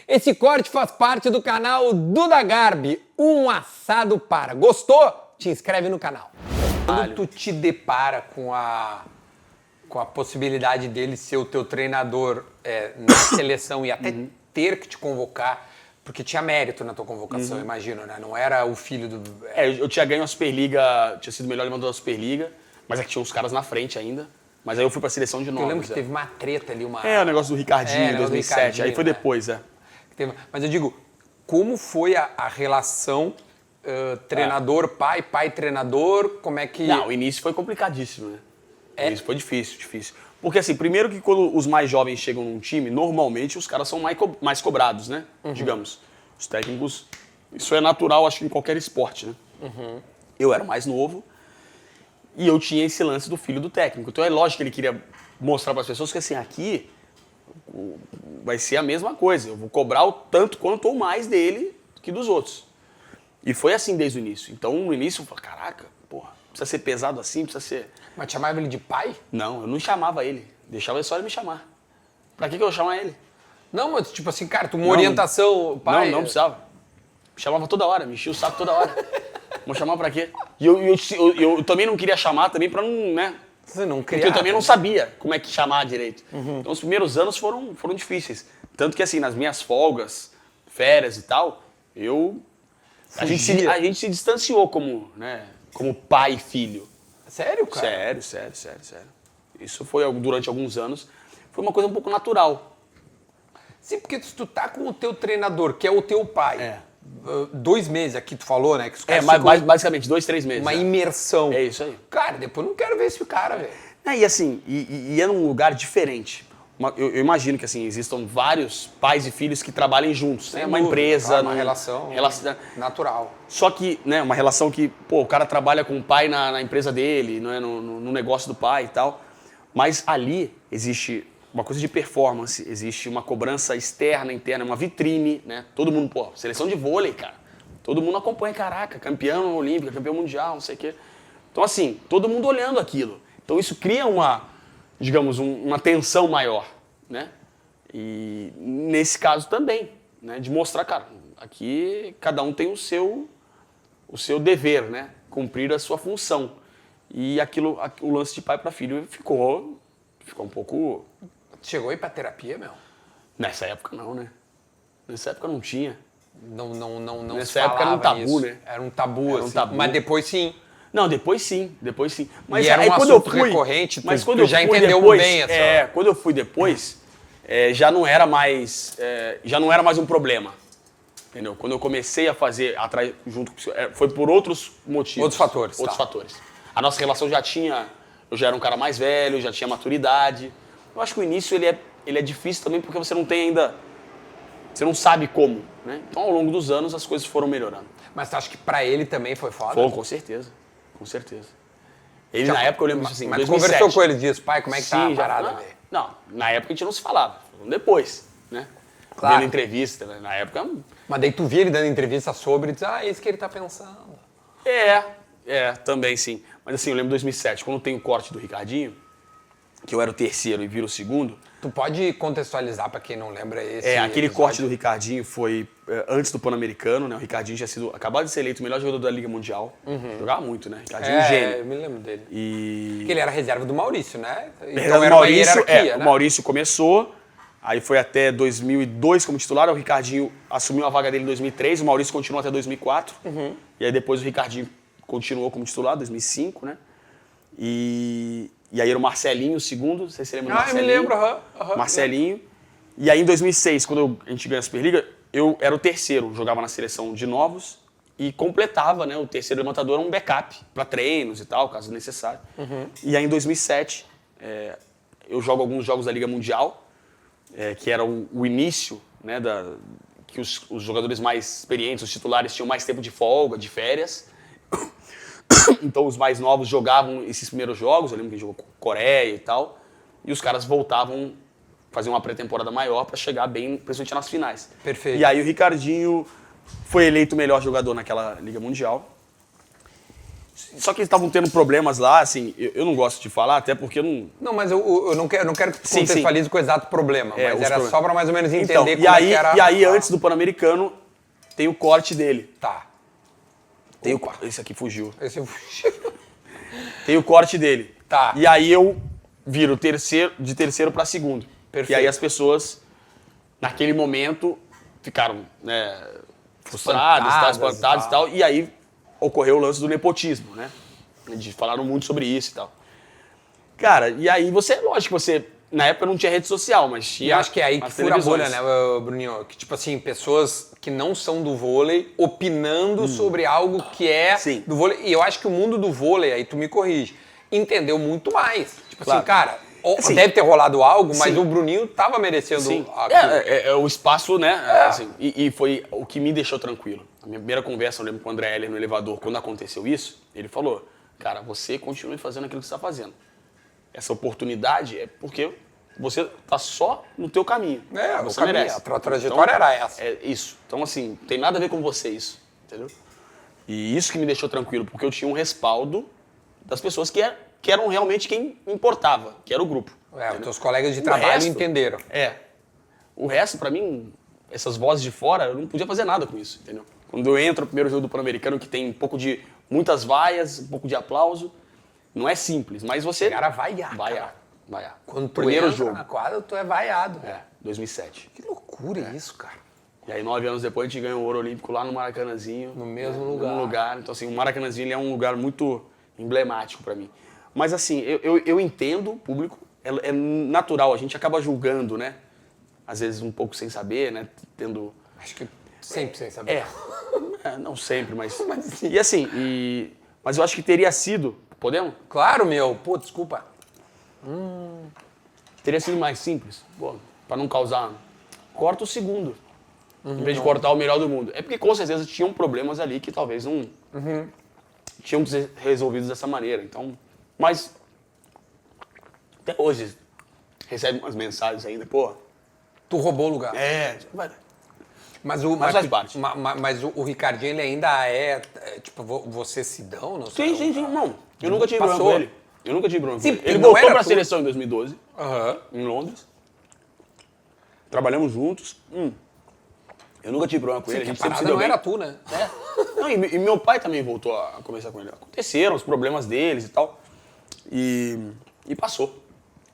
Esse corte faz parte do canal Duda Garbi, um assado para. Gostou? Te inscreve no canal. Quando tu te depara com a possibilidade dele ser o teu treinador na seleção e até ter que te convocar, porque tinha mérito na tua convocação, imagino, né? Não era o filho do... Eu tinha ganho a Superliga, tinha sido o melhor jogador da Superliga, mas é que tinha uns caras na frente ainda. Mas aí eu fui pra seleção de novo. Eu lembro que teve uma treta ali, uma... o negócio do Ricardinho em 2007, aí foi depois, Mas eu digo, como foi a relação treinador-pai, pai-treinador, como é que... Não, o início foi complicadíssimo, né? O início foi difícil. Porque assim, primeiro que quando os mais jovens chegam num time, normalmente os caras são mais cobrados, né? Digamos. Os técnicos, isso é natural, acho que em qualquer esporte, né? Eu era mais novo e eu tinha esse lance do filho do técnico. Então é lógico que ele queria mostrar para as pessoas que assim, aqui vai ser a mesma coisa. Eu vou cobrar o tanto quanto ou mais dele que dos outros. E foi assim desde o início. Então no início eu falei, caraca, porra, precisa ser pesado assim, precisa ser... Mas chamava ele de pai? Não, eu não chamava ele. Deixava só ele me chamar. Pra que eu ia chamar ele? Não, mas tipo assim, cara, uma orientação, pai... Não precisava. Me chamava toda hora, me enchia o saco toda hora. Vou chamar pra quê? E eu também não queria chamar também pra não, né? Você não queria... Porque eu também não sabia como é que chamar direito. Então os primeiros anos foram difíceis. Tanto que assim, nas minhas folgas, férias e tal, a gente se distanciou como pai e filho. Sério, cara? Sério. Isso foi durante alguns anos. Foi uma coisa um pouco natural. Sim, porque se tu tá com o teu treinador, que é o teu pai, 2 meses aqui, tu falou, né? Que os caras basicamente 2, 3 meses. uma imersão. É isso aí. Cara, depois eu não quero ver esse cara, velho. E assim, é num lugar diferente. Eu imagino que assim, existam vários pais e filhos que trabalhem juntos. Né? Uma empresa. Claro, uma relação natural. Só que, né, uma relação que, o cara trabalha com o pai na empresa dele, não é, no negócio do pai e tal. Mas ali existe uma coisa de performance, existe uma cobrança externa, interna, uma vitrine, né? Todo mundo, seleção de vôlei, cara. Todo mundo acompanha, caraca, campeão olímpico, campeão mundial, não sei o quê. Então, assim, todo mundo olhando aquilo. Então, isso cria uma tensão maior, né? E nesse caso também, né? De mostrar, cara, aqui cada um tem o seu dever, né? Cumprir a sua função. E o lance de pai para filho ficou um pouco... Chegou a ir pra terapia, meu? Nessa época não, né? Nessa época não tinha. Não Nessa época era um tabu, isso. né? Era um tabu, Era um tabu. Mas depois sim. Não, depois sim. Mas e era aí, um quando assunto eu fui, recorrente, quando tu eu já fui entendeu depois, bem essa... quando eu fui depois, já não era mais um problema. Entendeu? Quando eu comecei a fazer foi por outros motivos. Outros fatores. A nossa relação eu já era um cara mais velho, já tinha maturidade. Eu acho que o início ele é difícil também porque você não tem ainda, você não sabe como, né? Então ao longo dos anos as coisas foram melhorando. Mas tu acha que pra ele também foi foda? Foi, com certeza. Ele na época eu lembro assim, mas 2007. Conversou com ele disso, pai, como é que tá a parada, não, velho? não, na época a gente não se falava, depois, né? Claro. Vendo entrevista, né? Na época... Mas daí tu via ele dando entrevista sobre e diz, é isso que ele tá pensando. Também sim. Mas assim, eu lembro de 2007, quando tem o corte do Ricardinho, que eu era o terceiro e viro o segundo. Tu pode contextualizar pra quem não lembra esse Aquele episódio? corte do Ricardinho foi antes do Pan-Americano, né? O Ricardinho tinha acabado de ser eleito o melhor jogador da Liga Mundial. Jogava muito, né? Ricardinho gênio. Eu me lembro dele. E... Porque ele era reserva do Maurício, né? Então era uma hierarquia, né? O Maurício começou, aí foi até 2002 como titular, o Ricardinho assumiu a vaga dele em 2003, o Maurício continuou até 2004. E aí depois o Ricardinho continuou como titular, 2005, né? E aí era o Marcelinho, o segundo, não sei se você lembra do Marcelinho. Eu me lembro, Marcelinho. E aí em 2006, quando a gente ganhou a Superliga, eu era o terceiro, jogava na seleção de novos e completava, né? O terceiro levantador era um backup para treinos e tal, caso necessário. E aí em 2007, eu jogo alguns jogos da Liga Mundial, que era o início, né? Que os jogadores mais experientes, os titulares, tinham mais tempo de folga, de férias. Então os mais novos jogavam esses primeiros jogos, eu lembro que a gente jogou com Coreia e tal, e os caras voltavam, faziam uma pré-temporada maior para chegar bem, principalmente nas finais. Perfeito. E aí o Ricardinho foi eleito o melhor jogador naquela Liga Mundial. Só que eles estavam tendo problemas lá, assim, eu não gosto de falar, até porque eu não... Não, mas eu não quero que tu Sim, contextualize com o exato problema, mas os era problemas. só pra mais ou menos entender Então, como é que era... E aí, antes do Pan-Americano, tem o corte dele. Tá. Esse aqui fugiu. Esse eu... Tem o corte dele. Tá. E aí eu viro de terceiro para segundo. Perfeito. E aí as pessoas, naquele momento, ficaram, né, frustradas, espantadas e tal. E aí ocorreu o lance do nepotismo, né? Falaram muito sobre isso e tal. Cara, e aí lógico que você, na época não tinha rede social, mas tinha. E acho que é aí que as fura a bolha, televisões. né, Bruninho? Que, tipo assim, pessoas que não são do vôlei opinando sobre algo que é Sim. do vôlei. E eu acho que o mundo do vôlei, aí tu me corrige, entendeu muito mais. Tipo Claro. assim, cara, Assim, deve ter rolado algo, mas sim. o Bruninho tava merecendo Sim. aquilo. É o espaço, né? Assim, e foi o que me deixou tranquilo. A minha primeira conversa, eu lembro com o André Heller no elevador, quando aconteceu isso, ele falou, cara, você continue fazendo aquilo que você está fazendo. Essa oportunidade é porque você tá só no teu caminho. É, você o caminho, merece. a trajetória era essa. É isso. Então, assim, tem nada a ver com você isso, entendeu? E isso que me deixou tranquilo, porque eu tinha um respaldo das pessoas que eram realmente quem importava, que era o grupo. Os teus colegas de O trabalho resto- entenderam. O resto, pra mim, essas vozes de fora, eu não podia fazer nada com isso, entendeu? Quando eu entro no primeiro jogo do Pan-Americano, que tem muitas vaias, um pouco de aplauso, não é simples, mas você... Chegaram a vaiar, cara. Vaiar. Quando tu primeiro entra jogo. na quadra, tu é vaiado. 2007. Que loucura isso, cara. E aí, 9 anos depois, a gente ganhou o ouro olímpico lá no Maracanãzinho. No mesmo No lugar. mesmo lugar. Então, assim, o Maracanãzinho ele é um lugar muito emblemático pra mim. Mas, assim, eu entendo o público, é natural, a gente acaba julgando, né? Às vezes um pouco sem saber, né? Tendo... Acho que sempre sem saber. Não sempre, mas... Mas sim. E assim, mas eu acho que teria sido... Podemos? Claro, meu. Pô, desculpa. Teria sido mais simples. Pô, pra não causar... Corta o segundo. Em vez de cortar o melhor do mundo. É porque com certeza tinham problemas ali que talvez não... Tinham que ser resolvidos dessa maneira. Então... Mas... Até hoje... Recebe umas mensagens ainda, pô... Tu roubou o lugar. Vai... Mas faz parte. Mas o Ricardinho, ele ainda tipo, você se dão? Não sei. Sim. Não. Eu nunca tive Passou. problema com ele. Eu nunca tive problema com Sim, ele. porque Ele não voltou era pra tu. seleção em 2012, Aham. em Londres. Trabalhamos juntos. Eu nunca tive problema com ele. A Sim, a gente sempre se parada deu não bem. era tu, né? Não, e meu pai também voltou a conversar com ele. Aconteceram os problemas deles e tal. E passou.